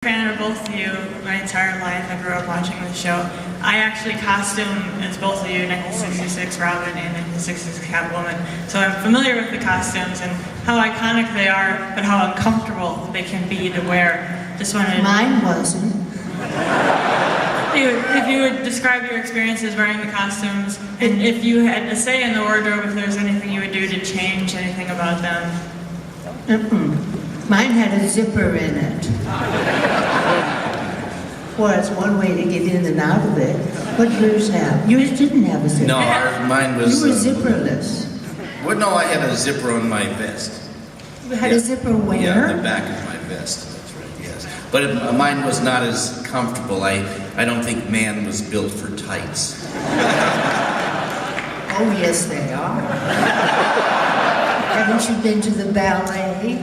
Fan of both of you my entire life. I grew up watching the show. I actually costume as both of you, 1966 Robin and 1966 Catwoman. So I'm familiar with the costumes and how iconic they are, but how uncomfortable they can be to wear. Just wanted. Mine wasn't. If you would describe your experiences wearing the costumes, and if you had a say in the wardrobe, if there's anything you would do to change anything about them. Mine had a zipper in it. Well, that's one way to get in and out of it. What did yours have? Yours didn't have a zipper. No, mine was... You were zipperless. Well, no, I had a zipper on my vest. You had a zipper where? Yeah, the back of my vest. That's right, yes. But mine was not as comfortable. I don't think man was built for tights. Oh, yes, they are. Haven't you been to the ballet?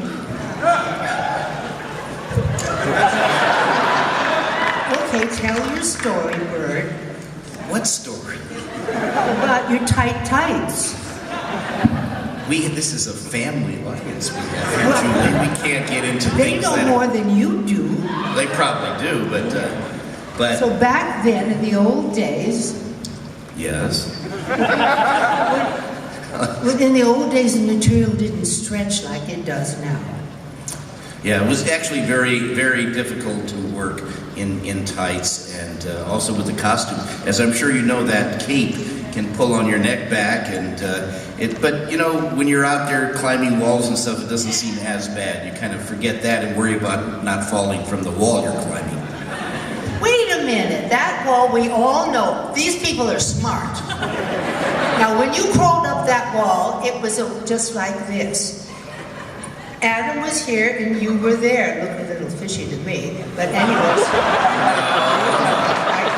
Okay, tell your story, Burt. What story? About your tight tights. This is a family audience we have here, Julie. We can't get into They things know that... more than you do. They probably do, but... So back then, in the old days... Yes. In the old days, the material didn't stretch like it does now. Yeah, it was actually very, very difficult to work in tights, and also with the costume. As I'm sure you know, that cape can pull on your neck back, and but you know, when you're out there climbing walls and stuff, it doesn't seem as bad. You kind of forget that and worry about not falling from the wall you're climbing. Wait a minute, that wall we all know. These people are smart. Now, when you crawled up that wall, it was just like this. Adam was here and you were there. Looked a little fishy to me, but anyways, like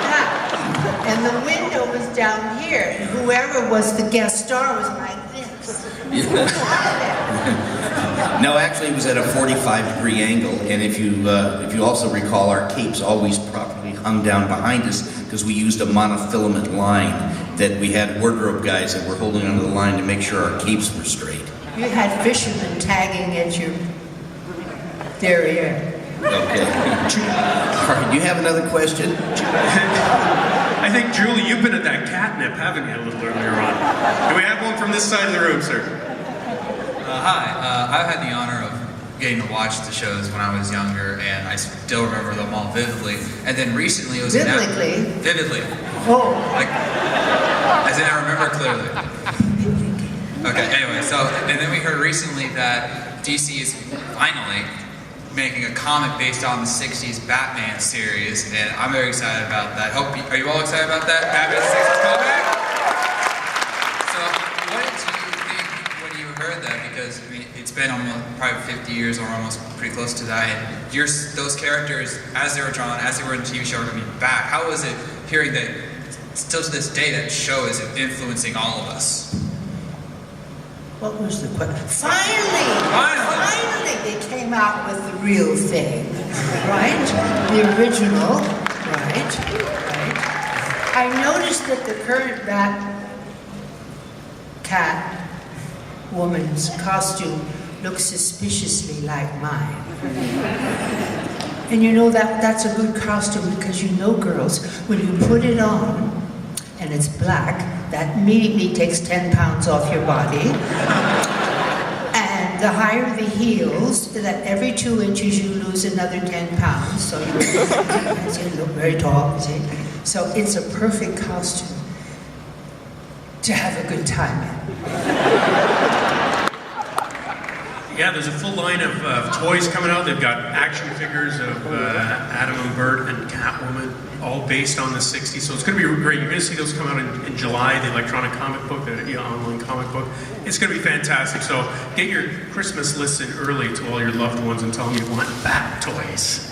that. And the window was down here, and whoever was the guest star was like this. No, actually, it was at a 45-degree angle, and if you also recall, our capes always properly hung down behind us because we used a monofilament line that we had wardrobe guys that were holding onto the line to make sure our capes were straight. You had fishermen tagging at your derriere. Okay. All right, do you have another question? I think, Julie, you've been at that catnip, haven't you, a little earlier on? Do we have one from this side of the room, sir? Hi, I've had the honor of getting to watch the shows when I was younger, and I still remember them all vividly. And then recently it was... Vividly? Vividly. Oh. Like, as in I remember clearly. Okay, anyway, so, and then we heard recently that DC is finally making a comic based on the 60s Batman series, and I'm very excited about that. Are you all excited about that? Batman 60s comic? So, what did you think when you heard that? Because, I mean, it's been almost probably 50 years or almost pretty close to that, and those characters, as they were drawn, as they were in the TV show, are going to be back. How was it hearing that, still to this day, that show is influencing all of us? What was the question? Finally, they came out with the real thing, right? The original, right? I noticed that the current cat woman's costume looks suspiciously like mine. And you know that's a good costume because you know, girls, when you put it on and it's black, that immediately takes 10 pounds off your body. And the higher the heels, that every 2 inches you lose another 10 pounds. So you look very tall, see? So it's a perfect costume to have a good time in. Yeah, there's a full line of toys coming out. They've got action figures of Adam and Burt and Catwoman, all based on the 60s. So it's going to be great. You're going to see those come out in July, the electronic comic book, the online comic book. It's going to be fantastic. So get your Christmas lists in early to all your loved ones and tell them you want Bat toys.